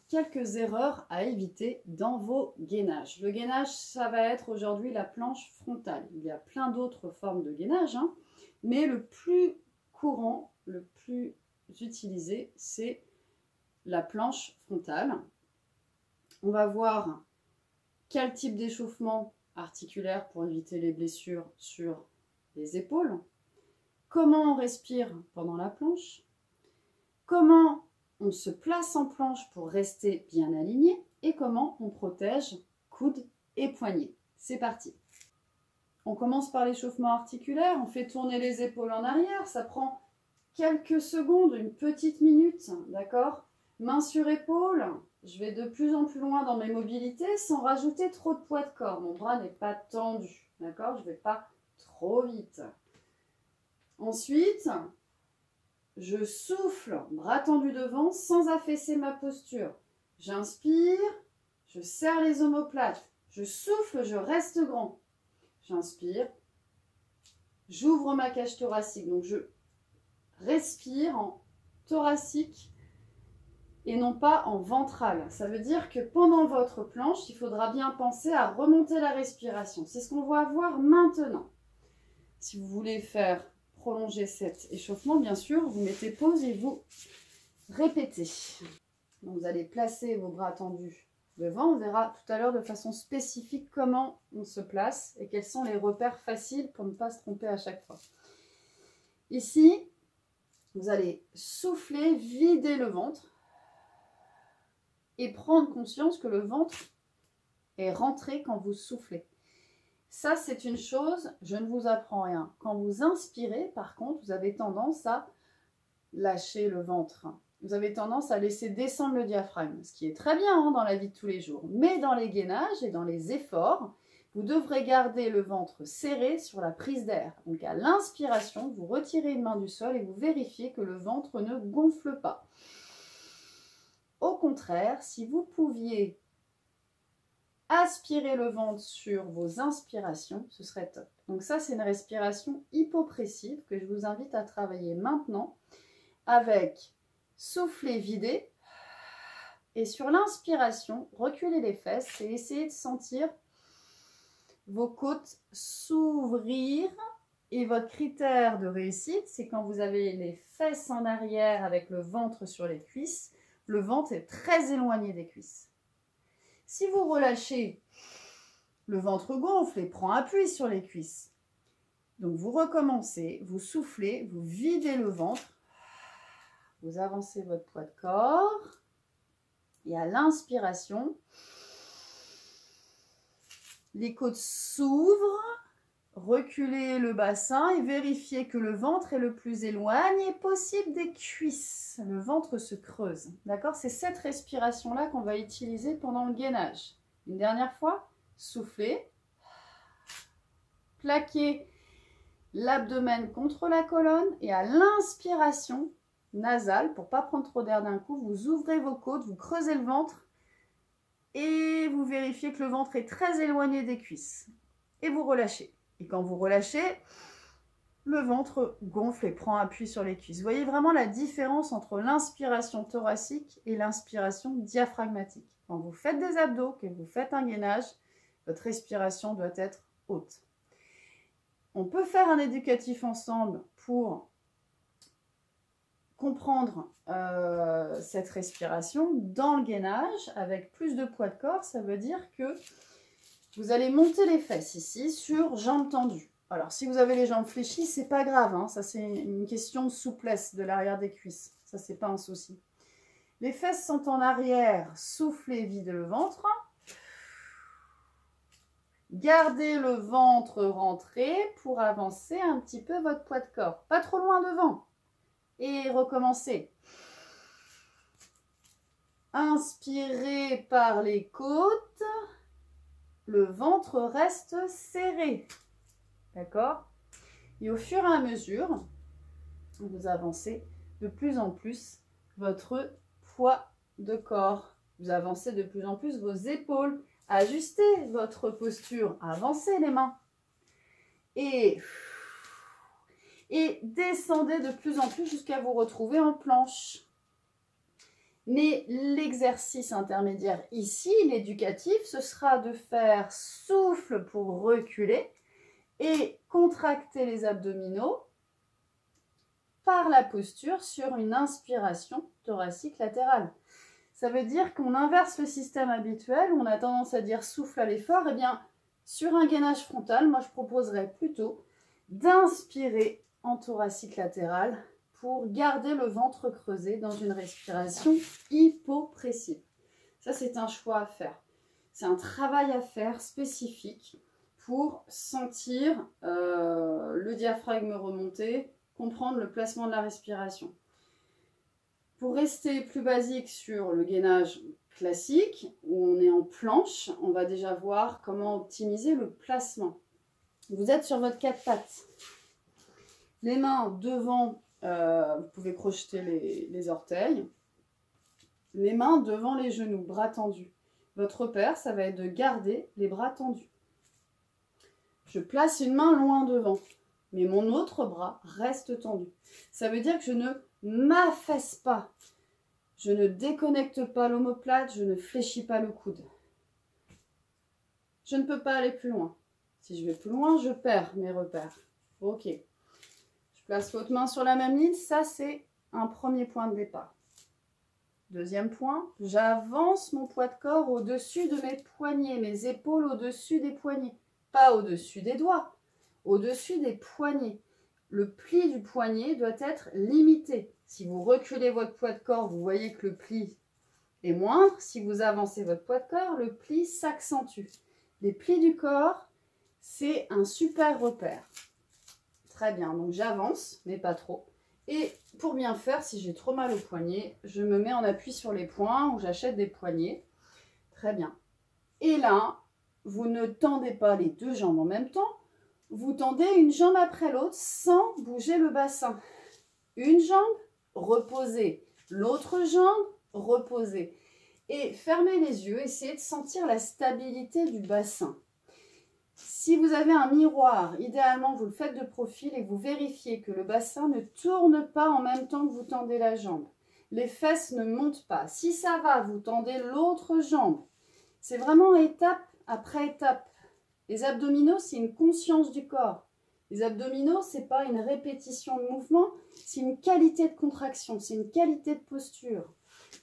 quelques erreurs à éviter dans vos gainages. Le gainage, ça va être aujourd'hui la planche frontale. Il y a plein d'autres formes de gainage, hein, mais le plus courant, le plus utilisé, c'est la planche frontale. On va voir quel type d'échauffement articulaire pour éviter les blessures sur les épaules, comment on respire pendant la planche, comment on se place en planche pour rester bien aligné et comment on protège coudes et poignets. C'est parti. On commence par l'échauffement articulaire, on fait tourner les épaules en arrière, ça prend quelques secondes, une petite minute, d'accord? Main sur épaule, je vais de plus en plus loin dans mes mobilités sans rajouter trop de poids de corps. Mon bras n'est pas tendu, d'accord? Je ne vais pas trop vite. Ensuite, je souffle, bras tendu devant, sans affaisser ma posture. J'inspire, je serre les omoplates. Je souffle, je reste grand. J'inspire, j'ouvre ma cage thoracique. Donc, je respire en thoracique et non pas en ventral. Ça veut dire que pendant votre planche, il faudra bien penser à remonter la respiration. C'est ce qu'on va voir maintenant. Si vous voulez faire prolonger cet échauffement, bien sûr, vous mettez pause et vous répétez. Donc, vous allez placer vos bras tendus devant. On verra tout à l'heure de façon spécifique comment on se place et quels sont les repères faciles pour ne pas se tromper à chaque fois. Ici, vous allez souffler, vider le ventre et prendre conscience que le ventre est rentré quand vous soufflez. Ça, c'est une chose, je ne vous apprends rien. Quand vous inspirez, par contre, vous avez tendance à lâcher le ventre. Vous avez tendance à laisser descendre le diaphragme, ce qui est très bien hein, dans la vie de tous les jours. Mais dans les gainages et dans les efforts, vous devrez garder le ventre serré sur la prise d'air. Donc à l'inspiration, vous retirez une main du sol et vous vérifiez que le ventre ne gonfle pas. Au contraire, si vous pouviez aspirer le ventre sur vos inspirations, ce serait top. Donc ça, c'est une respiration hypopressive que je vous invite à travailler maintenant avec souffler, vider. Et sur l'inspiration, reculez les fesses et essayez de sentir vos côtes s'ouvrir. Et votre critère de réussite, c'est quand vous avez les fesses en arrière avec le ventre sur les cuisses, le ventre est très éloigné des cuisses. Si vous relâchez, le ventre gonfle et prend appui sur les cuisses. Donc vous recommencez, vous soufflez, vous videz le ventre, vous avancez votre poids de corps et à l'inspiration, les côtes s'ouvrent, reculez le bassin et vérifiez que le ventre est le plus éloigné possible des cuisses. Le ventre se creuse, d'accord? C'est cette respiration-là qu'on va utiliser pendant le gainage. Une dernière fois, soufflez, plaquez l'abdomen contre la colonne et à l'inspiration nasale, pour ne pas prendre trop d'air d'un coup, vous ouvrez vos côtes, vous creusez le ventre et vous vérifiez que le ventre est très éloigné des cuisses. Et vous relâchez. Et quand vous relâchez, le ventre gonfle et prend appui sur les cuisses. Vous voyez vraiment la différence entre l'inspiration thoracique et l'inspiration diaphragmatique. Quand vous faites des abdos, que vous faites un gainage, votre respiration doit être haute. On peut faire un éducatif ensemble pour comprendre cette respiration dans le gainage avec plus de poids de corps. Ça veut dire que vous allez monter les fesses ici sur jambes tendues. Alors, si vous avez les jambes fléchies, c'est pas grave. Hein, ça, c'est une question de souplesse de l'arrière des cuisses. Ça, c'est pas un souci. Les fesses sont en arrière. Soufflez, videz le ventre. Gardez le ventre rentré pour avancer un petit peu votre poids de corps. Pas trop loin devant. Et recommencez. Inspirez par les côtes. Le ventre reste serré. D'accord? Et au fur et à mesure, vous avancez de plus en plus votre poids de corps. Vous avancez de plus en plus vos épaules. Ajustez votre posture. Avancez les mains. Et descendez de plus en plus jusqu'à vous retrouver en planche. Mais l'exercice intermédiaire ici, l'éducatif, ce sera de faire souffle pour reculer et contracter les abdominaux par la posture sur une inspiration thoracique latérale. Ça veut dire qu'on inverse le système habituel où on a tendance à dire souffle à l'effort. Eh bien, sur un gainage frontal, moi je proposerais plutôt d'inspirer en thoracique latéral pour garder le ventre creusé dans une respiration hypopressive. Ça, c'est un choix à faire. C'est un travail à faire spécifique pour sentir le diaphragme remonter, comprendre le placement de la respiration. Pour rester plus basique sur le gainage classique, où on est en planche, on va déjà voir comment optimiser le placement. Vous êtes sur votre quatre pattes. Les mains devant, vous pouvez crocheter les orteils. Les mains devant les genoux, bras tendus. Votre repère, ça va être de garder les bras tendus. Je place une main loin devant, mais mon autre bras reste tendu. Ça veut dire que je ne m'affaisse pas. Je ne déconnecte pas l'omoplate, je ne fléchis pas le coude. Je ne peux pas aller plus loin. Si je vais plus loin, je perds mes repères. Ok. Je place l'autre main sur la même ligne. Ça, c'est un premier point de départ. Deuxième point, j'avance mon poids de corps au-dessus de mes poignets, mes épaules au-dessus des poignets. Pas au-dessus des doigts, au-dessus des poignets. Le pli du poignet doit être limité. Si vous reculez votre poids de corps, vous voyez que le pli est moindre. Si vous avancez votre poids de corps, le pli s'accentue. Les plis du corps, c'est un super repère. Très bien, donc j'avance, mais pas trop. Et pour bien faire, si j'ai trop mal au poignet, je me mets en appui sur les poings ou j'achète des poignets. Très bien. Et là, vous ne tendez pas les deux jambes en même temps. Vous tendez une jambe après l'autre sans bouger le bassin. Une jambe, reposez. L'autre jambe, reposez. Et fermez les yeux, essayez de sentir la stabilité du bassin. Si vous avez un miroir, idéalement vous le faites de profil et vous vérifiez que le bassin ne tourne pas en même temps que vous tendez la jambe. Les fesses ne montent pas. Si ça va, vous tendez l'autre jambe. C'est vraiment étape après étape. Les abdominaux, c'est une conscience du corps. Les abdominaux, ce n'est pas une répétition de mouvement, c'est une qualité de contraction, c'est une qualité de posture,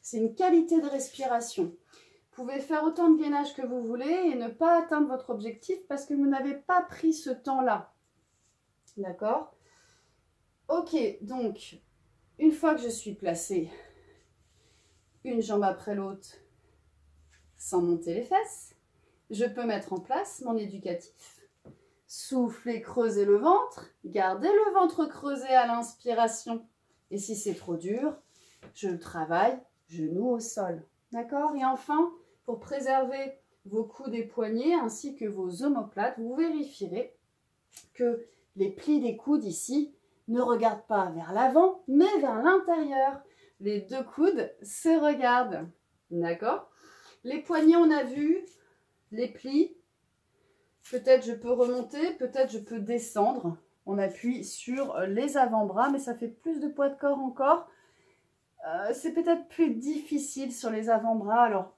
c'est une qualité de respiration. Vous pouvez faire autant de gainage que vous voulez et ne pas atteindre votre objectif parce que vous n'avez pas pris ce temps-là. D'accord? Ok, donc, une fois que je suis placée, une jambe après l'autre, sans monter les fesses, je peux mettre en place mon éducatif. Souffler, creuser le ventre, garder le ventre creusé à l'inspiration. Et si c'est trop dur, je travaille genou au sol. D'accord? Et enfin, pour préserver vos coudes et poignets ainsi que vos omoplates, vous vérifierez que les plis des coudes ici ne regardent pas vers l'avant, mais vers l'intérieur. Les deux coudes se regardent. D'accord? Les poignets, on a vu, les plis. Peut-être je peux remonter, peut-être je peux descendre. On appuie sur les avant-bras, mais ça fait plus de poids de corps encore. C'est peut-être plus difficile sur les avant-bras. Alors,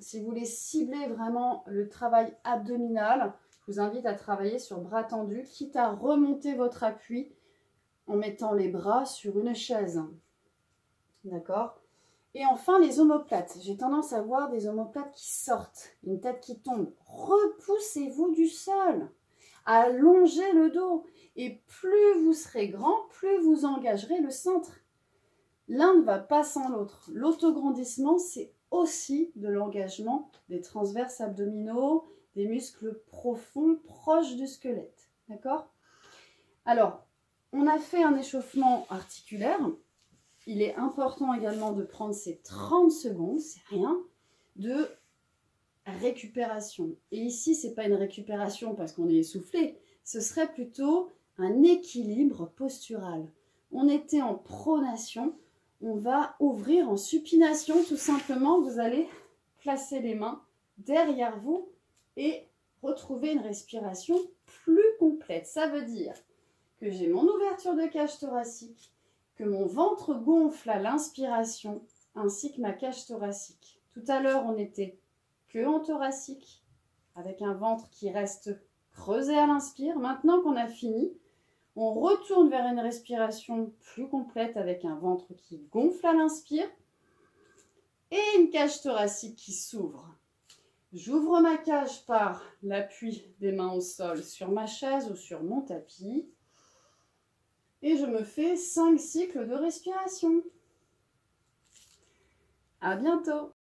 si vous voulez cibler vraiment le travail abdominal, je vous invite à travailler sur bras tendus, quitte à remonter votre appui en mettant les bras sur une chaise. D'accord? Et enfin, les omoplates. J'ai tendance à voir des omoplates qui sortent, une tête qui tombe. Repoussez-vous du sol, allongez le dos. Et plus vous serez grand, plus vous engagerez le centre. L'un ne va pas sans l'autre. L'autograndissement, c'est aussi de l'engagement des transverses abdominaux, des muscles profonds, proches du squelette. D'accord? Alors, on a fait un échauffement articulaire. Il est important également de prendre ces 30 secondes, c'est rien, de récupération. Et ici, ce n'est pas une récupération parce qu'on est essoufflé, ce serait plutôt un équilibre postural. On était en pronation, on va ouvrir en supination tout simplement. Vous allez placer les mains derrière vous et retrouver une respiration plus complète. Ça veut dire que j'ai mon ouverture de cage thoracique, que mon ventre gonfle à l'inspiration ainsi que ma cage thoracique. Tout à l'heure, on était que en thoracique, avec un ventre qui reste creusé à l'inspire. Maintenant qu'on a fini, on retourne vers une respiration plus complète avec un ventre qui gonfle à l'inspire et une cage thoracique qui s'ouvre. J'ouvre ma cage par l'appui des mains au sol sur ma chaise ou sur mon tapis et je me fais 5 cycles de respiration. À bientôt!